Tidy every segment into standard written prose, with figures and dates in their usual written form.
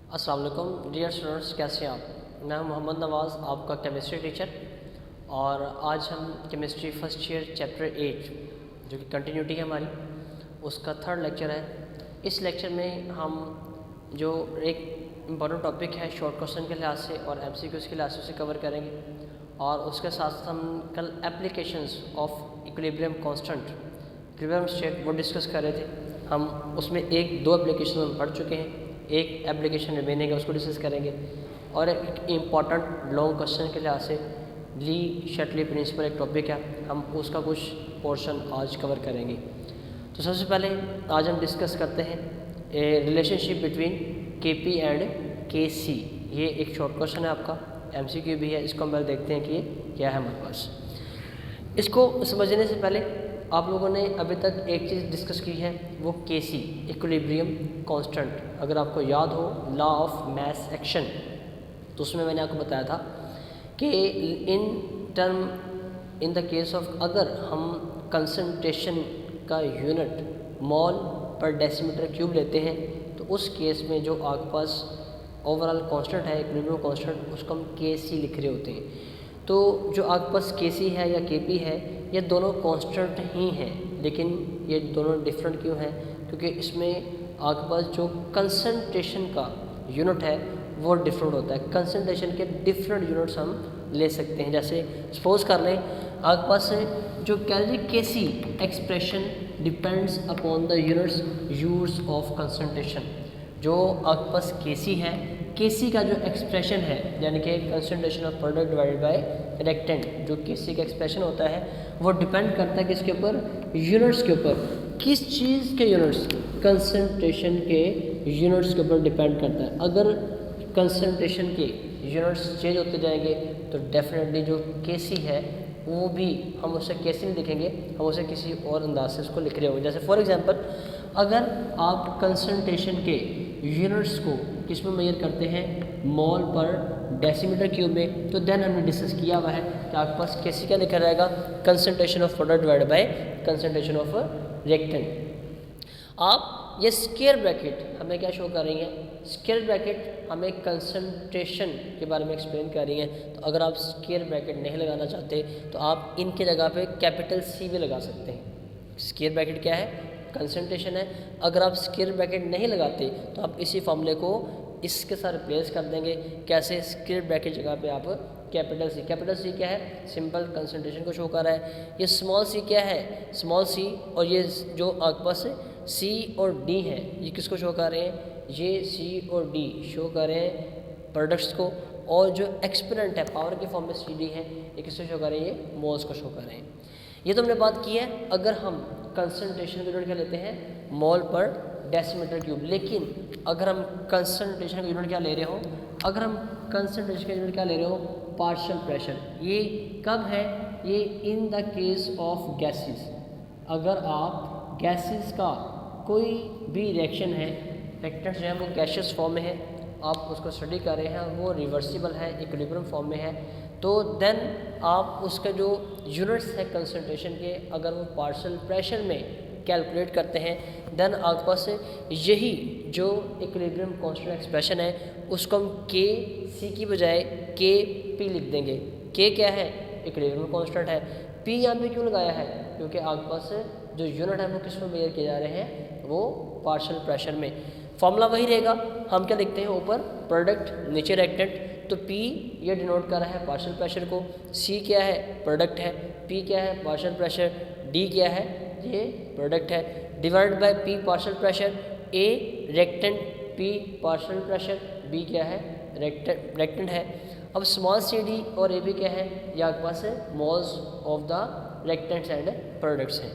अस्सलाम वालेकुम dear students, कैसे हैं आप। मैं हूं मोहम्मद नवाज़, आपका केमिस्ट्री टीचर। और आज हम केमिस्ट्री फर्स्ट ईयर चैप्टर 8 जो कि कंटिन्यूटी है हमारी, उसका थर्ड लेक्चर है। इस लेक्चर में हम जो एक इम्पॉर्टेंट टॉपिक है शॉर्ट क्वेश्चन के लिहाज से और MCQs के लिहाज से उसे कवर करेंगे। और उसके साथ साथ हम कल applications of equilibrium constant, equilibrium state वो डिस्कस कर रहे थे। हम उसमें एक दो एप्लीकेशन हम पढ़ चुके हैं, एक एप्लीकेशन रिमेनिंग है उसको डिस्कस करेंगे। और एक इम्पॉर्टेंट लॉन्ग क्वेश्चन के लिहाज से ली शटली प्रिंसिपल एक टॉपिक है, हम उसका कुछ पोर्शन आज कवर करेंगे। तो सबसे पहले आज हम डिस्कस करते हैं ए relationship between KP and KC। ये एक शॉर्ट क्वेश्चन है, आपका MCQ भी है। इसको हम पहले देखते हैं कि ये क्या है हमारे पास। इसको समझने से पहले आप लोगों ने अभी तक एक चीज़ डिस्कस की है, वो KC इक्विलिब्रियम कांस्टेंट। अगर आपको याद हो लॉ ऑफ मास एक्शन, तो उसमें मैंने आपको बताया था कि इन द केस ऑफ अगर हम कंसंट्रेशन का यूनिट मोल पर डेसीमीटर क्यूब लेते हैं, तो उस केस में जो आपके पास ओवरऑल कांस्टेंट है इक्विलिब्रियम कांस्टेंट, उसको हम KC लिख रहे होते हैं। तो जो आपके पास KC है या KP है, ये दोनों कांस्टेंट ही हैं, लेकिन ये दोनों डिफरेंट क्यों हैं? क्योंकि इसमें आपके पास जो कंसंट्रेशन का यूनिट है वो डिफरेंट होता है। कंसंट्रेशन के डिफरेंट यूनिट्स हम ले सकते हैं। जैसे सपोज कर लें आपके पास जो calorie KC expression depends upon the units use of concentration. जो आपके पास KC है, KC का जो एक्सप्रेशन है यानी कि concentration of product divided by reactant, जो KC का एक्सप्रेशन होता है वो डिपेंड करता है किसके ऊपर? यूनिट्स के ऊपर। किस चीज़ के यूनिट्स? कंसंट्रेशन के यूनिट्स के ऊपर डिपेंड करता है। अगर कंसंट्रेशन के यूनिट्स चेंज होते जाएंगे तो डेफिनेटली जो KC है वो भी हम उसे KC नहीं लिखेंगे, हम उसे किसी और अंदाज से उसको लिख रहे होंगे। जैसे फॉर एग्जांपल अगर आप कंसंट्रेशन के यूनिट्स को किस में मेजर करते हैं? मोल पर डेसीमीटर क्यूब में, तो देन हमने डिस्कस किया हुआ है कि आपके पास KC क्या लिखा रहेगा? Concentration of product divided by concentration of reactant. आप ये स्क्वायर ब्रैकेट हमें क्या शो कर रही है? स्क्वायर ब्रैकेट हमें कंसंट्रेशन के बारे में एक्सप्लेन कर रही है। तो अगर आप स्क्वायर ब्रैकेट नहीं लगाना चाहते तो आप इनके जगह पे कैपिटल C भी लगा सकते हैं। स्क्वायर ब्रैकेट क्या है? कंसंट्रेशन है। अगर आप स्क्वायर ब्रैकेट नहीं लगाते तो आप इसी फॉर्मूले को इसके साथ रिप्लेस कर देंगे। कैसे? स्क्वायर ब्रैकेट जगह पे आप कैपिटल C। कैपिटल C क्या है? सिंपल कंसंट्रेशन को शो कर रहा है। ये स्मॉल c क्या है? Small c। और ये जो आपके पास C और D है, ये किसको शो कर रहे हैं? ये C और D शो कर रहे हैं प्रोडक्ट्स को। और जो एक्सपोनेंट है पावर के फॉर्म में CD है, ये किसको शो कर रहे हैं? ये मोल्स को शो कर रहे हैं। ये तो हमने बात की है अगर हम कंसंट्रेशन का यूनिट क्या लेते हैं? मोल पर डेसीमीटर क्यूब। लेकिन अगर हम कंसंट्रेशन का यूनिट क्या ले रहे हो? अगर हम कंसंट्रेशन का यूनिट क्या ले रहे हो? Partial pressure. ये कब है? ये in the case of gases. अगर आप गैसेस का कोई भी रिएक्शन है, रिएक्टेंट्स जो है वो गैसियस फॉर्म में है, आप उसको स्टडी कर रहे हैं और वो रिवर्सिबल है, इक्विलिब्रियम फॉर्म में है, तो देन आप उसका जो यूनिट्स है कंसंट्रेशन के, अगर वो पार्शियल प्रेशर में कैलकुलेट करते हैं, देन आपके पास यही जो इक्विलिब्रियम कांस्टेंट एक्सप्रेशन है उसको हम KC की बजाय KP लिख देंगे। K क्या है? इक्विलिब्रियम कांस्टेंट है। P यहाँ पे क्यों लगाया है? क्योंकि आपके पास जो यूनिट है वो किस में मेजर किए जा रहे हैं? वो पार्शियल प्रेशर में। फॉर्मूला वही रहेगा। हम क्या लिखते हैं? ऊपर प्रोडक्ट, नीचे रिएक्टेंट। तो P ये डिनोट कर रहा है पार्शियल प्रेशर को, C क्या है? प्रोडक्ट है, P क्या है? पार्शियल प्रेशर, D क्या है? ये प्रोडक्ट है, divide by P partial pressure, A reactant, P partial pressure, B क्या है? रिएक्टेंट है। अब स्मॉल CD और AB क्या है? ये आपके पास है moles of the reactants and products हैं।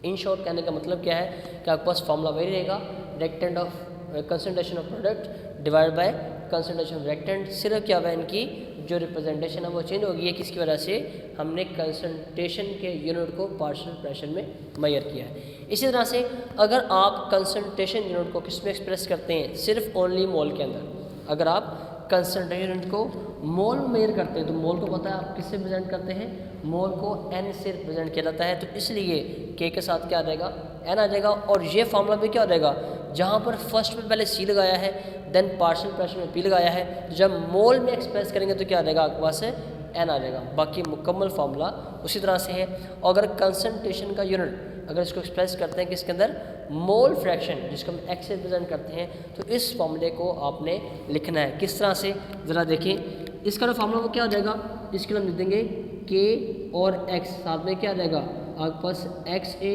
इन शॉर्ट कहने का मतलब क्या है कि आपके पास फॉर्मूला वही रहेगा, reactant of concentration of product divide by concentration of reactant. सिर्फ क्या हुआ? इनकी जो रिप्रेजेंटेशन है वो चेंज होगी है। किसकी वजह से? हमने कंसंट्रेशन के यूनिट को पार्शियल प्रेशर में मेजर किया है। इसी तरह से अगर आप कंसंट्रेशन यूनिट को किस में एक्सप्रेस करते हैं? सिर्फ ओनली मोल के अंदर। अगर आप कंसंट्रेशन यूनिट को मोल में मेजर करते हैं, तो मोल को पता है आप किससे रिप्रेजेंट करते हैं, मोल को n से रिप्रेजेंट किया जाता है, तो इसलिए k के साथ क्या आ जाएगा, n आ जाएगा। और ये फार्मूला भी क्या हो जाएगा, जहाँ पर फर्स्ट में पहले C लगाया है देन पार्शियल फ्रैक्शन में P लगाया है, जब मोल में एक्सप्रेस करेंगे तो क्या आ जाएगा आपके पास n आ जाएगा। बाकी मुकम्मल फार्मूला उसी तरह से है। और अगर कंसंट्रेशन का यूनिट अगर इसको एक्सप्रेस करते हैं किसके अंदर, मोल फ्रैक्शन, जिसको हम x से रिप्रेजेंट करते हैं, तो इस फार्मूले को आपने लिखना है किस तरह से, ज़रा देखें। इसका जो फार्मूला वो क्या हो जाएगा, इसके लिए हम लिख देंगे k और x, साथ में क्या आ जाएगा आपके पास XA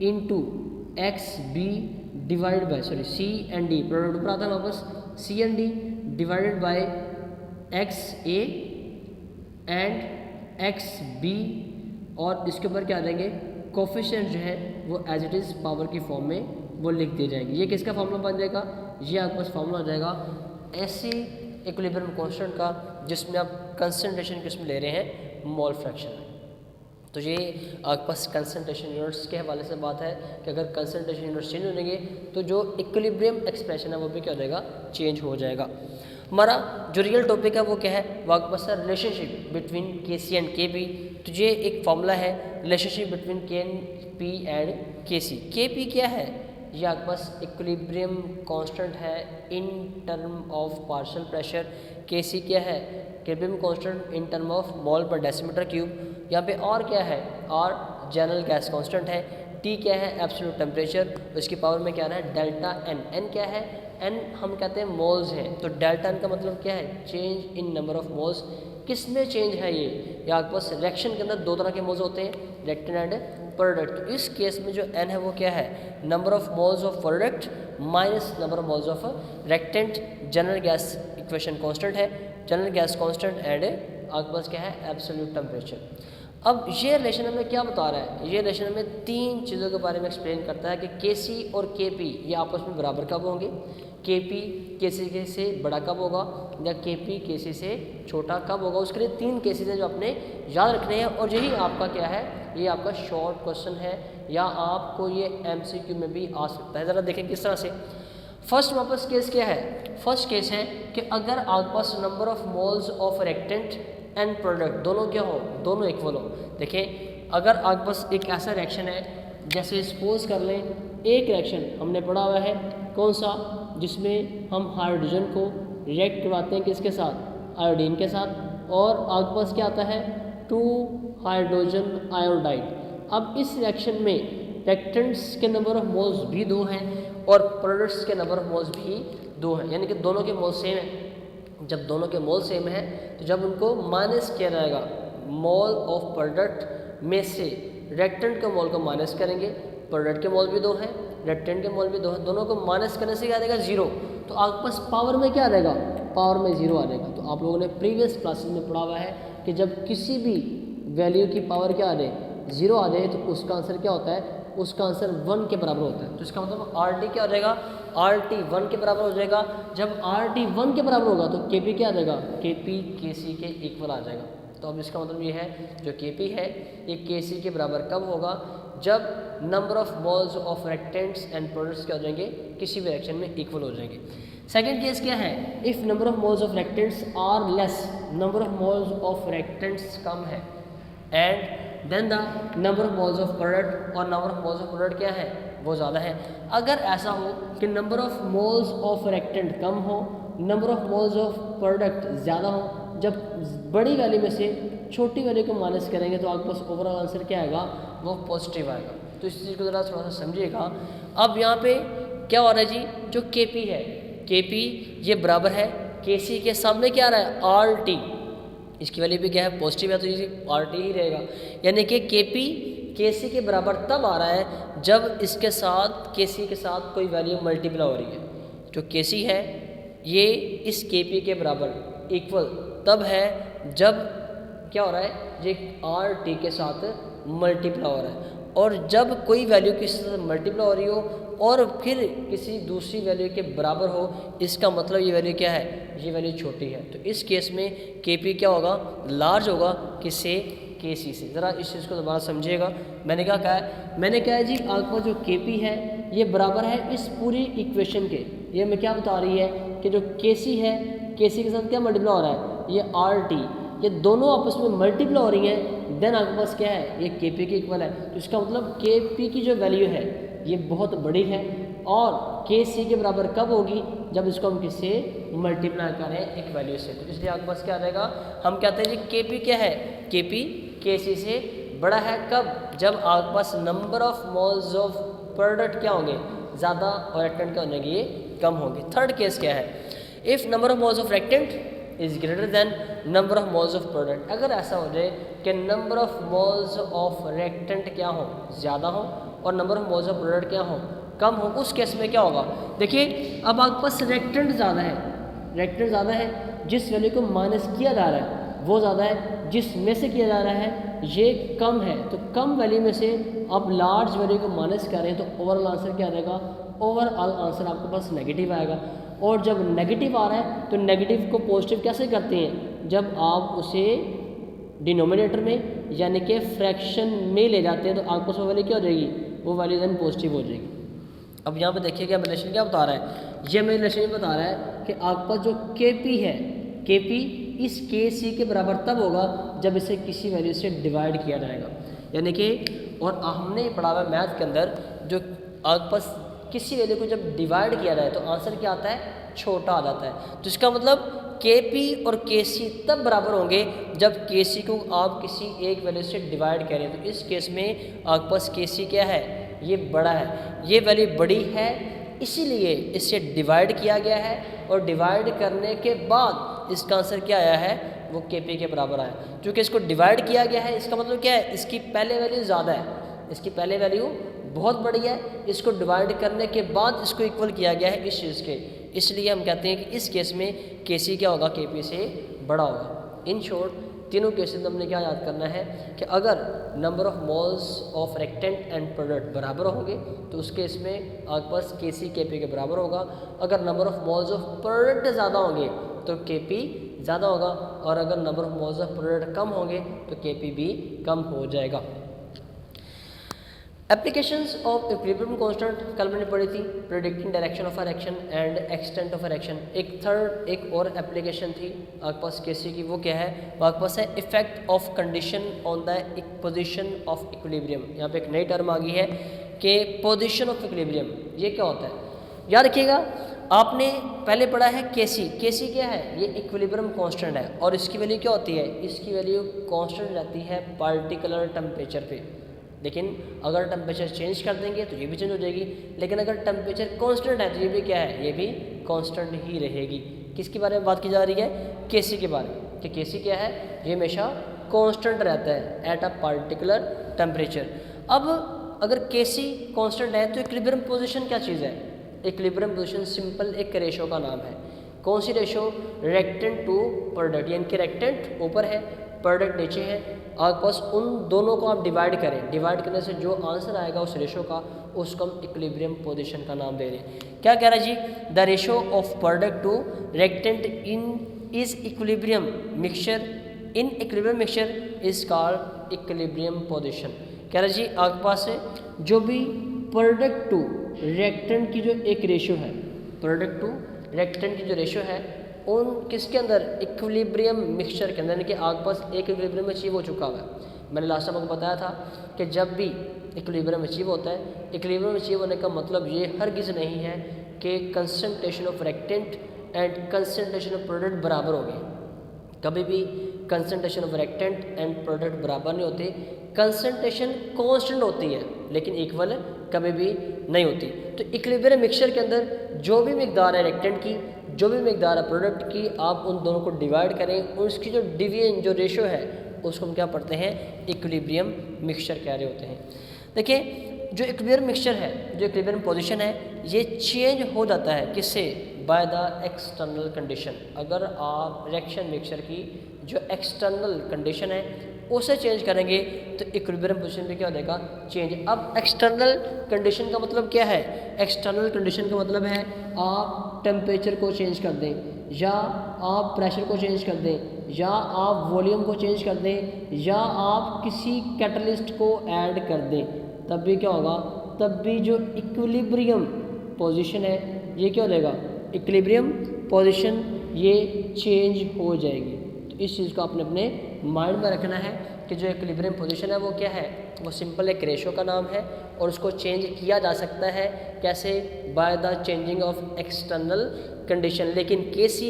into XB divide by C and D, product पर आता है वापस C and D divided by XA and XB, और इसके ऊपर क्या आ जाएंगे कोफिशिएंट जो है वो एज इट इज़ पावर की फॉर्म में वो लिख दिए जाएंगे। ये किसका फार्मूला बन जाएगा, ये आपके पास फार्मूला आ जाएगा ऐसे इक्विलिब्रियम कांस्टेंट का जिसमें आप कंसंट्रेशन किसमें ले रहे हैं, मोल फ्रैक्शन। तो ये आपके पास कंसंट्रेशन यूनिट्स के हवाले से बात है कि अगर कंसंट्रेशन यूनिट्स चेंज होंगे तो जो इक्विलिब्रियम एक्सप्रेशन है वो भी क्या हो जाएगा, चेंज हो जाएगा। हमारा जो रियल टॉपिक है वो क्या है, वो आपके पास है relationship between KC and KB। तो ये एक फॉर्मूला है relationship between KP and KC। KP क्या है, ये आपके पास इक्विलिब्रियम कांस्टेंट है in term of partial pressure. KC क्या है, equilibrium constant in term of mole पर डेसीमीटर क्यूब। यहाँ पे R क्या है, R जनरल गैस कांस्टेंट है। T क्या है, एब्सोल्यूट टेम्परेचर, उसकी पावर में क्या है डेल्टा N। N क्या है, N हम कहते हैं मोल्स है, तो डेल्टा N का मतलब क्या है, change in number of moles. किस में चेंज है ये आपके पास रिएक्शन के अंदर दो तरह के मोल्स होते हैं, रिएक्टेंट एंड प्रोडक्ट। तो इस केस में जो N है वो क्या है, number of moles of product minus number of moles of reactant. General gas equation constant है, जनरल गैस कांस्टेंट एंड आपके पास क्या है एब्सोल्यूट टेम्परेचर। अब ये रिलेशन हमें क्या बता रहा है, ये रिलेशन हमें तीन चीज़ों के बारे में एक्सप्लेन करता है कि KC और KP ये आपस में बराबर कब होंगे, KP KC से बड़ा कब होगा, या KP KC से छोटा कब होगा। उसके लिए तीन केसेस हैं जो आपने याद रखने हैं, और यही आपका क्या है, ये आपका शॉर्ट क्वेश्चन है या आपको ये MCQ में भी आ सकता है। ज़रा देखें किस तरह से। फर्स्ट हमारे पास केस क्या है, फर्स्ट केस है कि अगर आपके पास number of moles of reactant and product दोनों क्या हो, दोनों इक्वल हो। देखें अगर आपके पास एक ऐसा रिएक्शन है, जैसे सपोज कर लें एक रिएक्शन हमने पढ़ा हुआ है कौन सा, जिसमें हम हाइड्रोजन को रिएक्ट करवाते हैं किसके साथ, आयोडीन के साथ, और आपके पास क्या आता है 2 हाइड्रोजन आयोडाइड। अब इस रिएक्शन में रिएक्टेंट्स के नंबर ऑफ मोल्स भी 2 हैं और प्रोडक्ट्स के नंबर ऑफ मोल्स भी 2 हैं, यानी कि दोनों के मोल सेम है। जब दोनों के मोल सेम है तो जब उनको माइनस किया जाएगा मोल ऑफ प्रोडक्ट में से रिएक्टेंट के मोल को माइनस करेंगे, प्रोडक्ट के मोल भी 2 हैं, रिएक्टेंट के मोल भी 2 हैं, दोनों को माइनस करने से क्या आ जाएगा 0। तो आपके पास पावर में क्या आ जाएगा, पावर में 0 आ जाएगा। तो आप लोगों ने प्रीवियस क्लासेस में पढ़ा हुआ है कि जब किसी भी वैल्यू की पावर क्या आ जाए 0 आ जाए तो उसका आंसर क्या होता है, उसका आंसर 1 के बराबर होता है। तो इसका मतलब RT क्या हो जाएगा, RT 1 के बराबर हो जाएगा। जब RT 1 के बराबर होगा तो KP क्या आ जाएगा, KP KC के इक्वल आ जाएगा। तो अब इसका मतलब ये है जो KP है ये KC के बराबर कब होगा, जब number of moles of reactants and products क्या हो जाएंगे, किसी भी रिएक्शन में इक्वल हो जाएंगे। सेकंड केस क्या है, if number of moles of reactants are less, number of moles of reactants कम है, and then the number of moles of product, और number of moles of product क्या है वो ज़्यादा है। अगर ऐसा हो कि number of moles of reactant कम हो, number of moles of product ज़्यादा हो, जब बड़ी वैल्यू में से छोटी वैल्यू को माइनस करेंगे तो आपके पास ओवरऑल आंसर क्या आएगा, वो पॉजिटिव आएगा। तो इस चीज़ को ज़रा थोड़ा सा समझिएगा। अब यहाँ पे क्या हो रहा है जी, जो KP है, KP ये बराबर है KC के, सामने क्या आ रहा है RT, इसकी वैल्यू भी क्या है पॉजिटिव है, तो ये RT ही रहेगा। यानी कि KP KC के बराबर तब आ रहा है जब इसके साथ KC के साथ कोई वैल्यू मल्टीप्लाई हो रही है। जो KC है ये इस KP के बराबर इक्वल तब है जब क्या हो रहा है, ये RT के साथ मल्टीप्लाई हो रहा है, और जब कोई वैल्यू किसी से मल्टीप्लाई हो रही हो और फिर किसी दूसरी वैल्यू के बराबर हो, इसका मतलब ये वैल्यू क्या है, ये वैल्यू छोटी है। तो इस केस में KP क्या होगा, लार्ज होगा किससे, KC से। ज़रा इस चीज़ को दोबारा समझिएगा। मैंने क्या कहा है, मैंने कहा है जी आपका जो KP है ये बराबर है इस पूरी इक्वेशन के। ये हमें क्या बता रही है कि जो Kc है, Kc के साथ क्या मल्टीप्लाई हो रहा है, ये RT, ये दोनों आपस में मल्टीप्लाई हो रही हैं, देन आपके पास क्या है, ये Kp के इक्वल है। तो इसका मतलब Kp की जो वैल्यू है ये बहुत बड़ी है और Kc के बराबर कब होगी, जब इसको हम किससे मल्टीप्लाई करें एक वैल्यू से। तो इसलिए आपके पास क्या आ जाएगा, हम कहते हैं जी Kp क्या है, Kp Kc से बड़ा है कब, जब आपके पास number of moles of product क्या होंगे, ज़्यादा और रिएक्टेंट क्या होंगे, ये कम होंगे। थर्ड केस क्या है, if number of moles of reactant is greater than number of moles of product. अगर ऐसा हो जाए कि number of moles of reactant क्या हो, ज़्यादा हो और number of moles of product क्या हो, कम हो, उस केस में क्या होगा। देखिए अब आपके पास रिएक्टेंट ज़्यादा है, रिएक्टेंट ज़्यादा है, जिस वैल्यू को माइनस किया जा रहा है वो ज़्यादा है, जिस में से किया जा रहा है ये कम है। तो कम वैल्यू में से आप लार्ज वैल्यू को माइनस कर रहे हैं तो ओवरऑल आंसर क्या रहेगा, ओवरऑल आंसर आपके पास नेगेटिव आएगा। और जब नेगेटिव आ रहा है तो नेगेटिव को पॉजिटिव कैसे करते हैं, जब आप उसे डिनोमिनेटर में यानी कि फ्रैक्शन में ले जाते हैं तो आपको वो वैल्यू क्या हो जाएगी, वो वैल्यू देन पॉजिटिव हो जाएगी। अब यहाँ पे देखिए क्या रिलेशन क्या बता रहा है, ये मेरे रिलेशन बता रहा है कि आपके पास जो Kp है, Kp इस Kc के बराबर तब होगा जब इसे किसी वैल्यू से डिवाइड किया जाएगा। यानी कि और हमने पढ़ा हुआ मैथ के अंदर जो आपके पास किसी वैल्यू को जब डिवाइड किया जाए तो आंसर क्या आता है, छोटा आ जाता है। तो इसका मतलब Kp और Kc तब बराबर होंगे जब Kc को आप किसी एक वैल्यू से डिवाइड करें। तो इस केस में आपके पास Kc क्या है, ये बड़ा है, ये वैल्यू बड़ी है इसीलिए इससे डिवाइड किया गया है और डिवाइड करने के बाद इसका आंसर क्या आया है, वो Kp के बराबर आया। क्योंकि इसको डिवाइड किया गया है इसका मतलब क्या है, इसकी पहले वैल्यू ज़्यादा है, इसकी पहले वैल्यू बहुत बड़ी है, इसको डिवाइड करने के बाद इसको इक्वल किया गया है इस चीज़ के, इसलिए हम कहते हैं कि इस केस में Kc क्या होगा, Kp से बड़ा होगा। इन शॉर्ट तीनों केसेस में हमने क्या याद करना है कि अगर number of moles of reactant and product बराबर होंगे तो उस केस में आपके पास Kc Kp के बराबर होगा। अगर number of moles of product ज़्यादा होंगे तो Kp ज़्यादा होगा और अगर number of moles of product कम होंगे तो Kp भी कम हो जाएगा। एप्लीकेशंस ऑफ इक्विलिब्रियम कांस्टेंट कल मैंने पढ़ी थी, predicting direction of reaction and extent of reaction. एक और एप्लीकेशन थी आपके पास Kc की, वो क्या है, आपके पास है effect of condition on the position of equilibrium. यहाँ पे एक नई टर्म आ गई है कि पोजीशन ऑफ इक्विलिब्रियम, ये क्या होता है। याद रखिएगा आपने पहले पढ़ा है Kc क्या है, ये इक्विलिब्रियम कांस्टेंट है और इसकी वैल्यू क्या होती है, इसकी वैल्यू कांस्टेंट रहती है पार्टिकुलर टेम्परेचर पे। लेकिन अगर टेम्परेचर चेंज कर देंगे तो ये भी चेंज हो जाएगी, लेकिन अगर टेम्परेचर कांस्टेंट है तो ये भी क्या है, ये भी कांस्टेंट ही रहेगी। किसके बारे में बात की जा रही है, Kc के बारे में, कि Kc क्या है, ये हमेशा कांस्टेंट रहता है एट अ पार्टिकुलर टेम्परेचर। अब अगर Kc कांस्टेंट है तो इक्विलिब्रियम पोजीशन क्या चीज़ है, इक्विलिब्रियम पोजीशन सिंपल एक रेशो का नाम है। कौन सी रेशो, रिएक्टेंट टू प्रोडक्ट, यानी कि रिएक्टेंट ऊपर है प्रोडक्ट नीचे है, आपके पास उन दोनों को आप डिवाइड करें, डिवाइड करने से जो आंसर आएगा उस रेशो का, उसको हम इक्विलिब्रियम पोजीशन का नाम दे रहे हैं। क्या कह रहा है जी, the ratio of product to reactant in is equilibrium mixture, in equilibrium mixture is called equilibrium position. कह रहा है जी आपके पास है जो भी प्रोडक्ट टू रिएक्टेंट की जो एक रेशो है, प्रोडक्ट टू रिएक्टेंट की जो रेशो है उन किसके अंदर, इक्विलिब्रियम मिक्सचर के अंदर, यानी कि आपके पास एक इक्विलिब्रियम अचीव हो चुका हुआ है। मैंने लास्ट टाइम आपको बताया था कि जब भी इक्विलिब्रियम अचीव होता है, इक्विलिब्रियम अचीव होने का मतलब ये हरगिज़ नहीं है कि concentration of reactant and concentration of product बराबर होंगे। कभी भी concentration of reactant and product बराबर नहीं होते, कंसंट्रेशन कांस्टेंट होती है लेकिन इक्वल कभी भी नहीं होती। तो इक्विलिब्रियम मिक्सचर के अंदर जो भी मिकदार है रिएक्टेंट की, जो भी मिकदार है प्रोडक्ट की, आप उन दोनों को डिवाइड करें, उसकी जो डिवीजन जो रेशो है उसको हम क्या पढ़ते हैं, इक्विलिब्रियम मिक्सचर कह रहे होते हैं। देखिए जो इक्विलिब्रियम मिक्सचर है, जो इक्विलिब्रियम पोजीशन है, ये चेंज हो जाता है किससे, बाय द एक्सटर्नल कंडीशन। अगर आप रिएक्शन मिक्सचर की जो एक्सटर्नल कंडीशन है उसे चेंज करेंगे तो इक्विलिब्रियम पोजीशन पे क्या हो जाएगा, चेंज। अब एक्सटर्नल कंडीशन का मतलब क्या है, एक्सटर्नल कंडीशन का मतलब है आप टेम्परेचर को चेंज कर दें, या आप प्रेशर को चेंज कर दें, या आप वॉल्यूम को चेंज कर दें, या आप किसी कैटलिस्ट को ऐड कर दें, तब भी क्या होगा, तब भी जो इक्विलिब्रियम पोजीशन है ये क्या हो जाएगा, इक्विलिब्रियम पोजीशन ये चेंज हो जाएगी। तो इस चीज़ को आपने अपने माइंड में रखना है कि जो इक्विलिब्रियम पोजीशन है वो क्या है, वो सिंपल एक रेशो का नाम है और उसको चेंज किया जा सकता है कैसे, by the changing of external condition. लेकिन Kc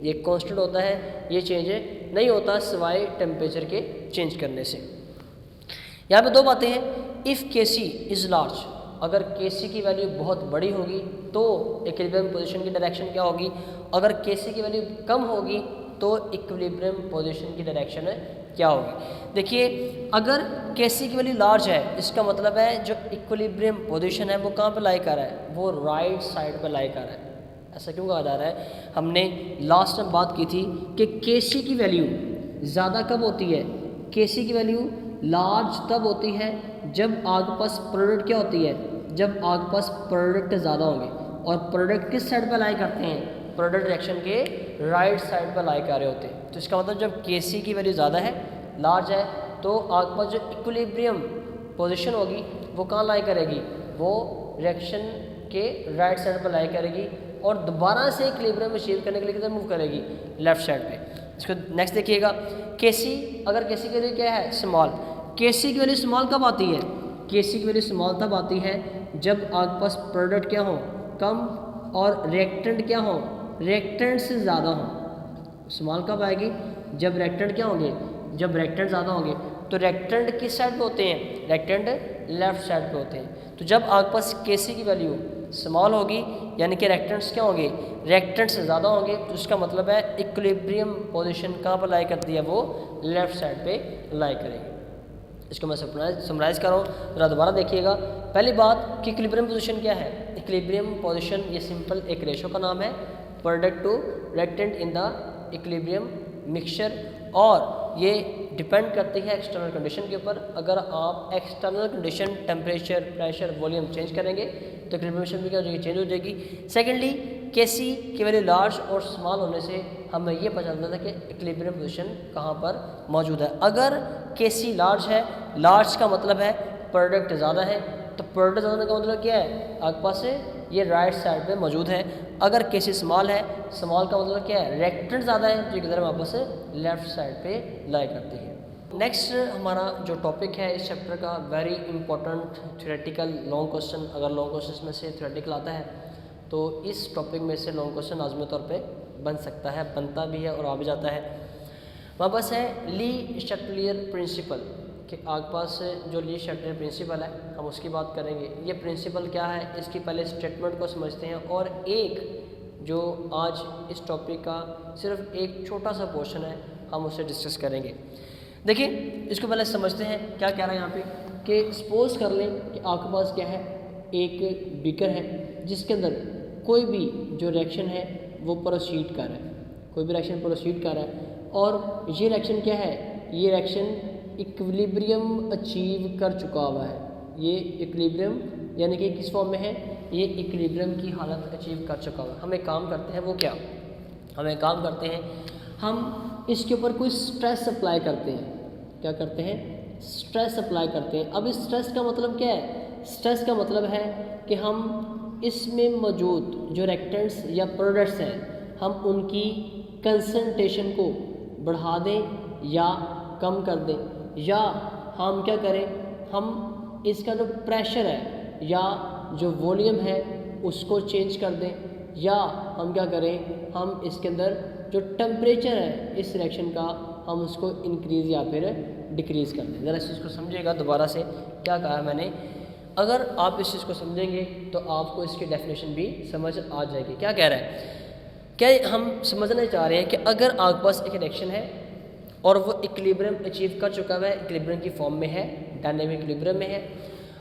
ये कांस्टेंट होता है, ये चेंज नहीं होता सिवाय टेम्परेचर के चेंज करने से। यहाँ पे दो बातें हैं, इफ़ Kc इज़ लार्ज, अगर Kc की वैल्यू बहुत बड़ी होगी तो इक्विलिब्रियम पोजीशन की डायरेक्शन क्या होगी, अगर Kc की वैल्यू कम होगी तो इक्विलिब्रियम पोजीशन की डायरेक्शन क्या होगी। देखिए अगर Kc की वैल्यू लार्ज है इसका मतलब है जो इक्विलिब्रियम पोजीशन है वो कहाँ पे लाई कर रहा है, वो राइट साइड पे लाई कर रहा है। ऐसा क्यों कहा जा रहा है, हमने लास्ट में बात की थी कि Kc की वैल्यू ज़्यादा कब होती है, Kc की वैल्यू लार्ज तब होती है जब आपके पास प्रोडक्ट क्या होती है, जब आपके पास प्रोडक्ट ज़्यादा होंगे। और प्रोडक्ट किस साइड पर लाई करते हैं, प्रोडक्ट डायरेक्शन के राइट साइड पर लाई कर रहे होते हैं। तो इसका मतलब जब Kc की वैल्यू ज़्यादा है, लार्ज है, तो आपके पास जो इक्विलिब्रियम पोजीशन होगी वो कहाँ लाई करेगी, वो डायरेक्शन के राइट साइड पर लाई करेगी और दोबारा से इक्विलिब्रियम अचीव करने के लिए किधर मूव करेगी, लेफ्ट साइड पे। इसको नेक्स्ट देखिएगा, Kc अगर Kc के लिए क्या है, स्मॉल, Kc की वैल्यू स्मॉल कब आती है, Kc की वैल्यू स्मॉल तब आती है जब आपके पास प्रोडक्ट क्या हो, कम, और रिएक्टेंट क्या हो, रिएक्टेंट से ज़्यादा हो। स्मॉल कब आएगी, जब रिएक्टेंट क्या होंगे, जब रिएक्टेंट ज़्यादा होंगे। तो रिएक्टेंट किस साइड पे होते हैं, रिएक्टेंट लेफ्ट साइड पे होते हैं। तो जब आपके पास Kc की वैल्यू स्मॉल होगी यानी कि रिएक्टेंट्स क्या होंगे, रिएक्टेंट से ज़्यादा होंगे, तो इसका मतलब है इक्विलिब्रियम पोजीशन कहाँ पर लाई करती है, वो लेफ्ट साइड पे लाई करेगी। इसको मैं समराइज़ कर रहा हूँ, ज़रा दोबारा देखिएगा। पहली बात कि इक्विलिब्रियम पोजीशन क्या है, इक्विलिब्रियम पोजीशन ये सिंपल एक रेशो का नाम है, product to reactant in the equilibrium mixture, और ये डिपेंड करती है एक्सटर्नल कंडीशन के ऊपर। अगर आप external condition temperature, pressure, volume change करेंगे तो इक्विलिब्रियम भी क्या हो जाएगी, चेंज हो जाएगी। सेकेंडली Kc की वैल्यू लार्ज और स्मॉल होने से हमें ये पता चलता है कि इक्विलिब्रियम पोजीशन कहाँ पर मौजूद है। अगर Kc लार्ज है, लार्ज का मतलब है प्रोडक्ट ज़्यादा है, तो प्रोडक्ट ज़्यादा का मतलब क्या है, आपके पास से ये राइट साइड पे मौजूद है। अगर Kc स्मॉल है, स्मॉल का मतलब क्या है, रिएक्टेंट ज़्यादा है, जो किधर वापस से लेफ्ट साइड पे लाई करती है। नेक्स्ट हमारा जो टॉपिक है इस चैप्टर का, very important theoretical long question. अगर लॉन्ग क्वेश्चन में से थ्योरेटिकल आता है तो इस टॉपिक में से लॉन्ग क्वेश्चन लाजमी तौर पे बन सकता है, बनता भी है और आ भी जाता है। वहाँ पास है ली शैटलियर प्रिंसिपल, कि आपके पास जो ली शैटलियर प्रिंसिपल है हम उसकी बात करेंगे। ये प्रिंसिपल क्या है, इसकी पहले स्टेटमेंट को समझते हैं, और एक जो आज इस टॉपिक का सिर्फ एक छोटा सा पोर्शन है हम उसे डिस्कस करेंगे। देखिए इसको पहले समझते हैं क्या कह रहा है यहाँ पे, कि सपोज कर लें कि आपके पास क्या है, एक बीकर है जिसके अंदर कोई भी जो रिएक्शन है वो प्रोसीड कर रहा है, कोई भी रिएक्शन प्रोसीड कर रहा है, और ये रिएक्शन क्या है, ये रिएक्शन इक्विलिब्रियम अचीव कर चुका हुआ है। ये इक्विलिब्रियम यानी कि किस फॉर्म में है, ये इक्विलिब्रियम की हालत अचीव कर चुका हुआ है। हम एक काम करते हैं, वो क्या, हम एक काम करते हैं, हम इसके ऊपर कोई स्ट्रेस अप्लाई करते हैं। क्या करते हैं, स्ट्रेस अप्लाई करते हैं। अब इस स्ट्रेस का मतलब क्या है, स्ट्रेस का मतलब है कि हम इसमें मौजूद जो रिएक्टेंट्स या प्रोडक्ट्स हैं हम उनकी कंसंट्रेशन को बढ़ा दें या कम कर दें, या हम क्या करें, हम इसका जो प्रेशर है या जो वॉल्यूम है उसको चेंज कर दें, या हम क्या करें, हम इसके अंदर जो टेम्परेचर है इस रिएक्शन का हम उसको इंक्रीज़ या फिर डिक्रीज़ कर दें। ज़रा इस चीज़ को समझिएगा दोबारा से, क्या कहा मैंने। अगर आप इस चीज़ को समझेंगे तो आपको इसकी डेफिनेशन भी समझ आ जाएगी। क्या कह रहा है, क्या हम समझना चाह रहे हैं कि अगर आपके पास एक रिएक्शन है और वो इक्विलिब्रियम अचीव कर चुका है, इक्विलिब्रियम की फॉर्म में है, डायनेमिक इक्विलिब्रियम में है,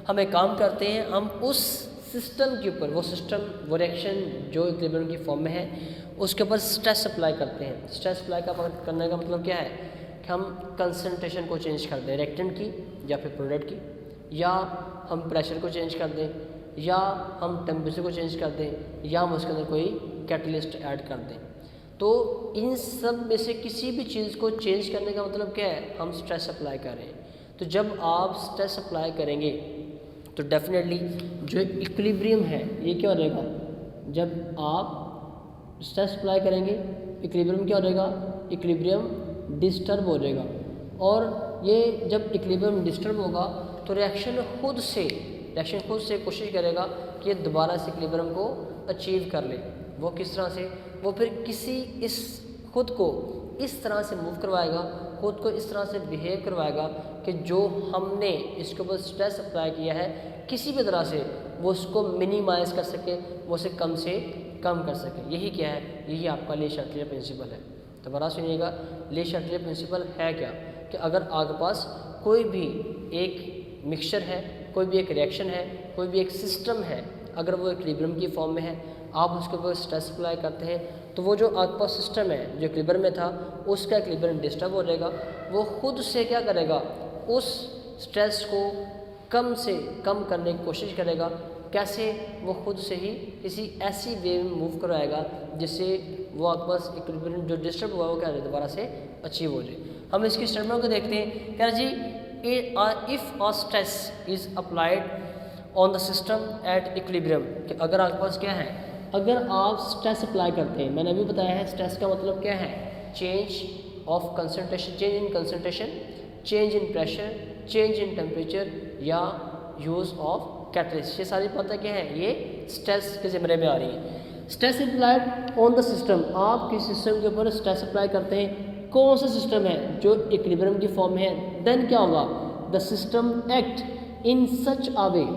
हम एक काम करते हैं, हम उस सिस्टम के ऊपर, वो सिस्टम, वो रिएक्शन जो इक्विलिब्रियम की फॉर्म में है उसके ऊपर स्ट्रेस अप्लाई करते हैं। स्ट्रेस अप्लाई करने का मतलब क्या है कि हम कंसंट्रेशन को चेंज कर दें रिएक्टेंट की या फिर प्रोडक्ट की, या हम प्रेशर को चेंज कर दें, या हम टेम्परेचर को चेंज कर दें, या हम उसके अंदर कोई कैटलिस्ट ऐड कर दें। तो इन सब में से किसी भी चीज़ को चेंज करने का मतलब क्या है, हम स्ट्रेस अप्लाई कर रहे हैं। तो जब आप स्ट्रेस अप्लाई करेंगे तो डेफिनेटली जो इक्विलिब्रियम है ये क्या हो जाएगा, जब आप स्ट्रेस अप्लाई करेंगे इक्विलिब्रियम क्या हो जाएगा, इक्विलिब्रियम डिस्टर्ब हो जाएगा। और ये जब इक्विलिब्रियम डिस्टर्ब होगा तो रिएक्शन खुद से कोशिश करेगा कि ये दोबारा से इक्विलिब्रियम को अचीव कर ले। वो किस तरह से, वो फिर खुद को इस तरह से मूव करवाएगा, खुद को इस तरह से बिहेव करवाएगा कि जो हमने इसके ऊपर स्ट्रेस अप्लाई किया है किसी भी तरह से वो उसको मिनिमाइज़ कर सके, वो उसे कम से कम कर सके। यही क्या है, यही आपका ले शर्टिलियर प्रिंसिपल है। तो बड़ा सुनिएगा, ले शर्टिलियर प्रिंसिपल है क्या कि अगर आपके पास कोई भी एक मिक्सचर है, कोई भी एक रिएक्शन है, कोई भी एक सिस्टम है, अगर वो इक्विलिब्रियम की फॉर्म में है, आप उसके ऊपर स्ट्रेस अप्लाई करते हैं तो वो जो आपका सिस्टम है जो इक्विलिब्रियम में था उसका इक्विलिब्रियम डिस्टर्ब हो जाएगा। वो खुद से क्या करेगा, उस स्ट्रेस को कम से कम करने की कोशिश करेगा। कैसे, वो खुद से ही किसी ऐसी वे में मूव करवाएगा जिससे वो आपके पास इक्विलिब्रियम जो डिस्टर्ब हुआ वो क्या है दोबारा से अचीव हो जाए। हम इसकी स्टेटमेंट को देखते हैं। क्या जी, if a stress is applied on the system at equilibrium, कि अगर आपके पास क्या है, अगर आप स्ट्रेस अप्लाई करते हैं, मैंने अभी बताया है स्ट्रेस का मतलब क्या है, change of concentration, change in concentration, change in pressure, change in temperature या यूज़ ऑफ कैटलिस्ट। ये सारी बातें क्या है, ये स्ट्रेस के ज़िम्मे में आ रही हैं। Stress applied on the system, आप किस सिस्टम के ऊपर स्ट्रेस अप्लाई करते हैं, कौन सा सिस्टम है जो इक्विलिब्रियम की फॉर्म में है, देन क्या होगा, the system act in such a way,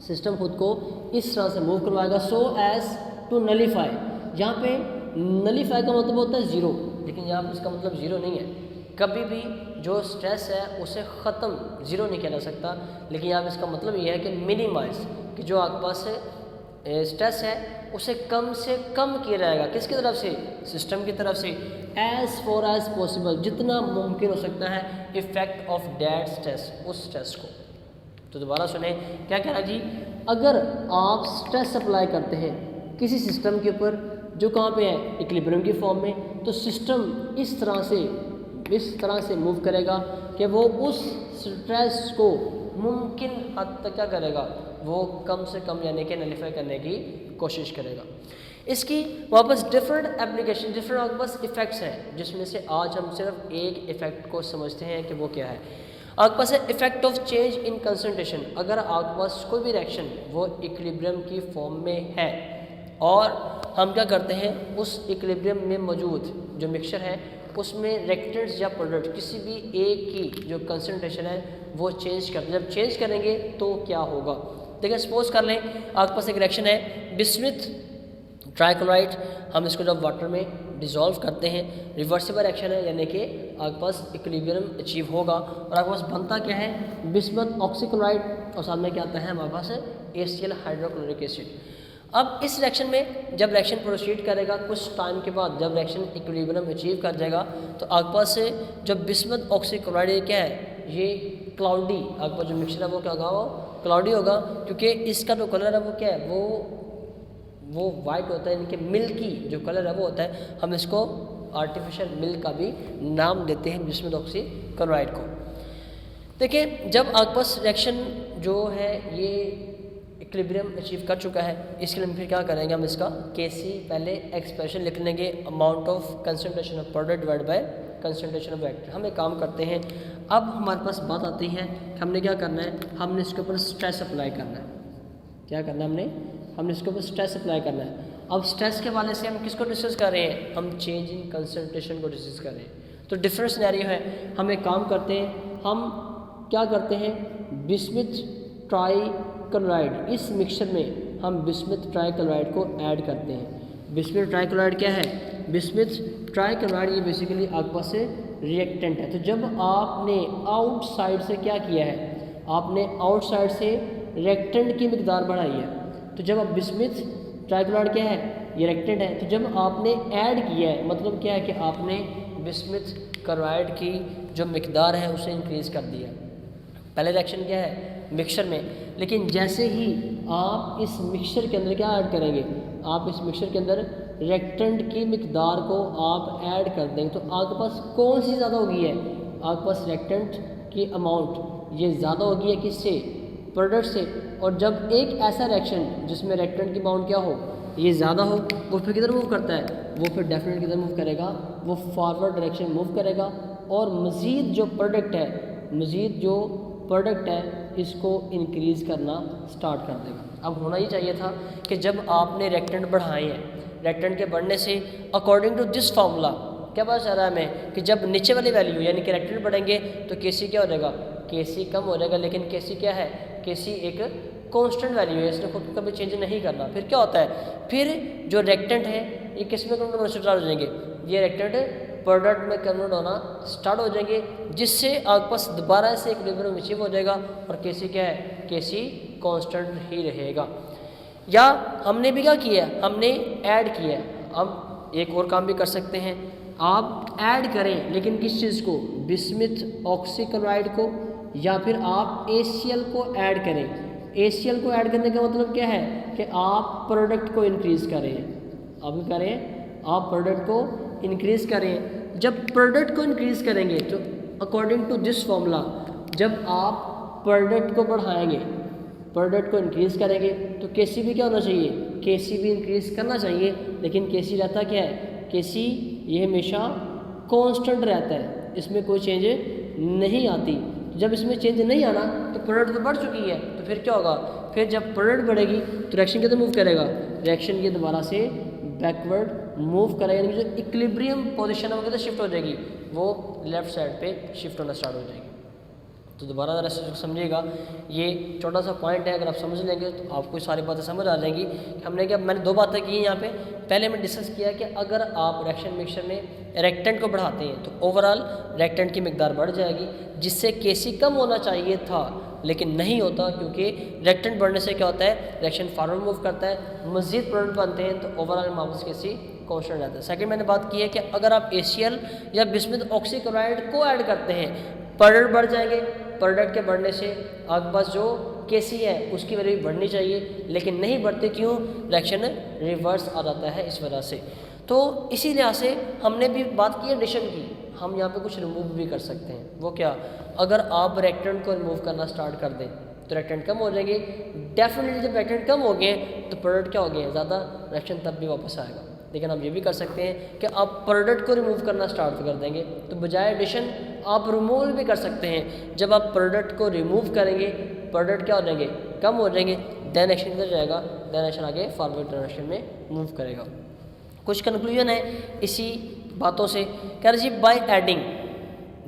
system खुद को इस तरह से मूव करवाएगा सो एज टू नलीफाई। यहाँ पे नलीफाई का मतलब होता है ज़ीरो, लेकिन यहाँ पर इसका मतलब ज़ीरो नहीं है। कभी भी जो स्ट्रेस है उसे ख़त्म ज़ीरो नहीं किया जा सकता, लेकिन यहाँ पर इसका मतलब ये है कि मिनिमाइज, कि जो आपके पास स्ट्रेस है उसे कम से कम किया जाएगा। किसकी तरफ से, सिस्टम की तरफ से, एज फॉर एज पॉसिबल, जितना मुमकिन हो सकता है इफ़ेक्ट ऑफ दैट स्ट्रेस, उस स्ट्रेस को। तो दोबारा सुने क्या कह रहा है जी, अगर आप स्ट्रेस अप्लाई करते हैं किसी सिस्टम के ऊपर जो कहाँ पे है, इक्विलिब्रियम की फॉर्म में, तो सिस्टम इस तरह से मूव करेगा कि वो उस स्ट्रेस को मुमकिन हद तक क्या करेगा, वो कम से कम यानी कि नलीफाई करने की कोशिश करेगा। इसकी वापस डिफरेंट एप्लीकेशन, डिफरेंट आपके पास इफ़ेक्ट्स हैं, जिसमें से आज हम सिर्फ एक इफ़ेक्ट को समझते हैं कि वो क्या है। आपके पास है effect of change in concentration. अगर आपके पास कोई भी रिएक्शन वो इक्विलिब्रियम की फॉर्म में है और हम क्या करते हैं, उस इक्विलिब्रियम में मौजूद जो मिक्सचर है उसमें रिएक्टेंट्स या प्रोडक्ट किसी भी एक की जो कंसंट्रेशन है वो चेंज करते हैं। जब चेंज करेंगे तो क्या होगा, देखिए सपोज कर लें आपके पास एक रिएक्शन है बिस्मथ ट्राइक्लोराइड, हम इसको जब वाटर में डिज़ोल्व करते हैं रिवर्सिबल रिएक्शन है, यानी कि आपके पास इक्विलिब्रियम अचीव होगा और आपके पास बनता क्या है, बिस्मथ ऑक्सीक्लोराइड और सामने क्या आता है हमारे पास HCl हाइड्रोक्लोरिक एसिड। अब इस रिएक्शन में जब रिएक्शन प्रोसीड करेगा कुछ टाइम के बाद, जब रिएक्शन इक्विलिब्रियम अचीव कर जाएगा तो आपके पास से जब बिस्मथ ऑक्सीक्लोराइड क्या है, ये क्लाउडी, आपका जो मिक्सचर है वो क्या होगा, वो क्लाउडी होगा, क्योंकि इसका जो कलर है वो क्या है, वो वाइट होता है, इनके मिल्की जो कलर है वो होता है। हम इसको आर्टिफिशियल मिल्क का भी नाम देते हैं बिस्मथ ऑक्सीक्लोराइड को। देखिए जब आपके पास रिएक्शन जो है ये इक्विलिब्रियम अचीव कर चुका है, इसके लिए फिर क्या करेंगे, हम इसका Kc पहले एक्सप्रेशन लिख लेंगे, amount of concentration of product divide by concentration of reactant. हम एक काम करते हैं, अब हमारे पास बात आती है कि हमने क्या करना है, हमने इसके ऊपर स्ट्रेस अप्लाई करना है। क्या करना है, हमने इसके ऊपर स्ट्रेस अप्लाई करना है। अब स्ट्रेस के वाले से हम किसको डिस्कस कर रहे हैं, हम चेंज इन कंसंट्रेशन को डिस्कस कर रहे हैं। तो डिफरेंट सिनेरियो है, हम एक काम करते हैं, हम क्या करते हैं, बिस्मथ ट्राइक्लोराइड, इस मिक्सचर में हम बिस्मथ ट्राइक्लोराइड को ऐड करते हैं। बिस्मथ ट्राइक्लोराइड क्या है, बिस्मथ ट्राइक्लोराइड ये बेसिकली आपके पास से रिएक्टेंट है। तो जब आपने आउटसाइड से क्या किया है, आपने आउटसाइड से रिएक्टेंट की मिकदार बढ़ाई है, तो जब आप बिस्मथ ट्राइक्लोराइड क्या है, ये रिएक्टेंट है, तो जब आपने ऐड किया है मतलब क्या है कि आपने बिस्मथ क्लोराइड की जो मिकदार है उसे इंक्रीज़ कर दिया। पहले रिएक्शन क्या है मिक्सचर में, लेकिन जैसे ही आप इस मिक्सचर के अंदर क्या ऐड करेंगे, आप इस मिक्सचर के अंदर रिएक्टेंट की मिकदार को आप ऐड कर देंगे, तो आपके पास कौन सी ज़्यादा होगी है, आपके पास रिएक्टेंट की अमाउंट ये ज़्यादा होगी है किससे, प्रोडक्ट से, और जब एक ऐसा रिएक्शन जिसमें रिएक्टेंट की बाउंड क्या हो, ये ज़्यादा हो, वो फिर किधर मूव करता है, वो फिर डेफिनेटली किधर मूव करेगा, वो फॉरवर्ड डायरेक्शन मूव करेगा और मज़ीद जो प्रोडक्ट है इसको इंक्रीज़ करना स्टार्ट कर देगा। अब होना ही चाहिए था कि जब आपने रिएक्टेंट बढ़ाए हैं, रिएक्टेंट के बढ़ने से अकॉर्डिंग टू दिस फार्मूला क्या पता चल रहा है हमें कि जब नीचे वाली वैल्यू यानी कि रिएक्टेंट बढ़ेंगे तो Kc क्या हो जाएगा, Kc कम हो जाएगा, लेकिन Kc क्या है, Kc एक कांस्टेंट वैल्यू है, इसने खुद को कभी चेंज नहीं करना। फिर क्या होता है, फिर जो रिएक्टेंट है ये किस में कन्वर्ट होना स्टार्ट हो जाएंगे, ये रिएक्टेंट प्रोडक्ट में कन्वर्ट होना स्टार्ट हो जाएंगे, जिससे आपके पास दोबारा से इक्विलिब्रियम अचीव हो जाएगा और Kc क्या है, Kc कांस्टेंट ही रहेगा। या हमने भी क्या किया है, हमने ऐड किया है। अब एक और काम भी कर सकते हैं, आप ऐड करें लेकिन किस चीज़ को, बिस्मिथ ऑक्सीक्लोराइड को, या फिर आप ACl को ऐड करें। ACl को ऐड करने का मतलब क्या है कि आप प्रोडक्ट को इंक्रीज़ करें, आप प्रोडक्ट को इंक्रीज़ करें। जब प्रोडक्ट को इंक्रीज़ करेंगे तो अकॉर्डिंग टू दिस फॉर्मूला, जब आप प्रोडक्ट को बढ़ाएंगे, प्रोडक्ट को इंक्रीज़ करेंगे तो Kc भी क्या होना चाहिए, Kc भी इंक्रीज़ करना चाहिए, लेकिन Kc रहता क्या है, Kc ये हमेशा कांस्टेंट रहता है, इसमें कोई चेंज नहीं आती। जब इसमें चेंज नहीं आना तो प्रोडक्ट तो बढ़ चुकी है, तो फिर क्या होगा, फिर जब प्रोडक्ट बढ़ेगी तो रिएक्शन किधर मूव करेगा, रिएक्शन की दोबारा से बैकवर्ड मूव करेगा, यानी जो इक्विलिब्रियम पोजीशन है वो किधर शिफ्ट हो जाएगी, वो लेफ्ट साइड पे शिफ्ट होना स्टार्ट हो जाएगी। तो दोबारा ज़रा समझिएगा, ये छोटा सा पॉइंट है, अगर आप समझ लेंगे तो आपको सारी बातें समझ आ जाएंगी। हमने क्या, मैंने दो बातें की यहाँ पे। पहले मैंने डिस्कस किया कि अगर आप रिएक्शन मिक्सचर में रिएक्टेंट को बढ़ाते हैं तो ओवरऑल रिएक्टेंट की मिकदार बढ़ जाएगी, जिससे Kc कम होना चाहिए था लेकिन नहीं होता, क्योंकि रिएक्टेंट बढ़ने से क्या होता है, रिएक्शन फॉरवर्ड मूव करता है, मज़ीद प्रोडक्ट बनते हैं, तो ओवरऑल वापस Kc कांस्टेंट रहता है। सेकंड मैंने बात की है कि अगर आप ACl या बिस्मिथ ऑक्सीक्लोराइड को ऐड करते हैं, प्रोडक्ट बढ़ जाएंगे, प्रोडक्ट के बढ़ने से आपके पास जो Kc है उसकी वैल्यू बढ़नी चाहिए, लेकिन नहीं बढ़ते, क्यों, रिएक्शन रिवर्स आ जाता है इस वजह से। तो इसी लिहाज से हमने भी बात की एडिशन की, हम यहाँ पे कुछ रिमूव भी कर सकते हैं। वो क्या, अगर आप रिएक्टेंट को रिमूव करना स्टार्ट कर दें तो रिएक्टेंट कम हो जाएंगे, डेफिनेटली जब रिएक्टेंट कम हो गए तो प्रोडक्ट क्या हो गए, ज़्यादा, रिएक्शन तब भी वापस आएगा। लेकिन हम ये भी कर सकते हैं कि आप प्रोडक्ट को रिमूव करना स्टार्ट कर देंगे, तो बजाय एडिशन आप रिमूवल भी कर सकते हैं। जब आप प्रोडक्ट को रिमूव करेंगे, प्रोडक्ट क्या हो जाएंगे, कम हो जाएंगे, देन एक्शन किधर जाएगा, देन एक्शन आगे फॉरवर्ड डायरेक्शन में मूव करेगा। कुछ कंक्लूजन है इसी बातों से, कह रहे जी,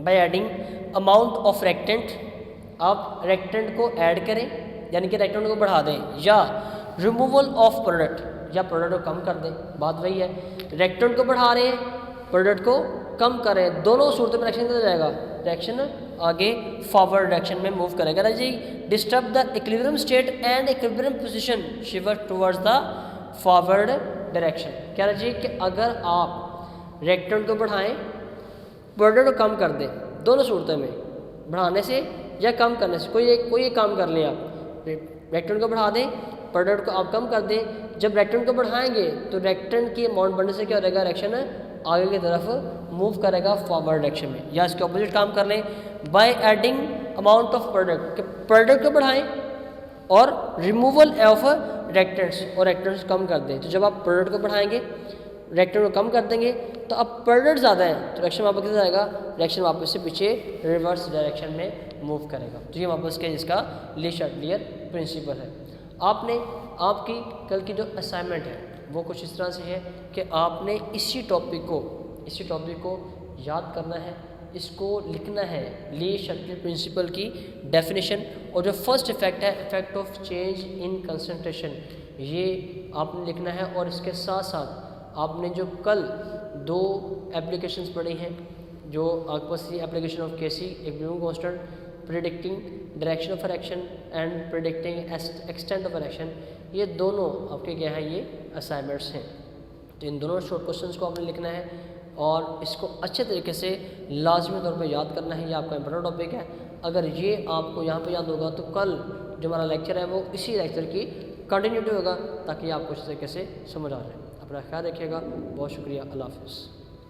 by adding amount of reactant, आप रिएक्टेंट को ऐड करें यानी कि रिएक्टेंट को बढ़ा दें, या रिमूवल ऑफ प्रोडक्ट, या प्रोडक्ट को कम कर दें। बात वही है, रिएक्टेंट को बढ़ा रहे हैं, प्रोडक्ट को कम करें, दोनों सूरतों में रिएक्शन किधर जाएगा, रिएक्शन आगे फॉरवर्ड डायरेक्शन में मूव करेगा। ना जी, disturb the equilibrium state and equilibrium position shift towards the forward direction. कह रहा जी कि अगर आप रिएक्टेंट को बढ़ाएं, प्रोडक्ट को कम कर दें, दोनों सूरतों में, बढ़ाने से या कम करने से, कोई एक काम कर लें, आप रिएक्टेंट को बढ़ा दें, प्रोडक्ट को आप कम कर दें। जब रिएक्टेंट को बढ़ाएंगे तो रिएक्टेंट की अमाउंट बढ़ने से क्या हो जाएगा, रिएक्शन आगे की तरफ मूव करेगा फॉरवर्ड डायरेक्शन में। या इसके ऑपोजिट काम कर लें, bye adding amount of product, product को बढ़ाएं और रिमूवल ऑफ रिएक्टेंट्स, और रिएक्टेंट्स कम कर दें। तो जब आप प्रोडक्ट को बढ़ाएंगे, रिएक्टेंट को कम कर देंगे, तो अब प्रोडक्ट ज़्यादा है तो रिएक्शन वापस किधर जाएगा, रिएक्शन वापस से पीछे रिवर्स डायरेक्शन में मूव करेगा। तो ये वापस के जिसका ली शर्टलियर प्रिंसिपल है। आपकी कल की जो असाइनमेंट है वो कुछ इस तरह से है कि आपने इसी टॉपिक को याद करना है, इसको लिखना है, ली शर्टलियर प्रिंसिपल की डेफिनेशन, और जो फर्स्ट इफेक्ट है, effect of change in concentration, ये आपने लिखना है। और इसके साथ साथ आपने जो कल 2 एप्लीकेशंस पढ़ी हैं, जो आपके पास application of Kc equilibrium constant, predicting direction of reaction and predicting extent of reaction, ये दोनों आपके क्या है, ये असाइनमेंट्स हैं। तो इन दोनों शॉर्ट क्वेश्चंस को आपने लिखना है और इसको अच्छे तरीके से लाजमी तौर पे याद करना है। ये आपका इंपॉर्टेंट टॉपिक है। अगर ये आपको यहाँ पे याद होगा तो कल जो हमारा लेक्चर है वो इसी लेक्चर की कंटिन्यूटी होगा, ताकि आपको अच्छे तरीके से समझ आ जाए। अपना ख्याल रखिएगा, बहुत शुक्रिया, अल्लाह हाफ़िज़।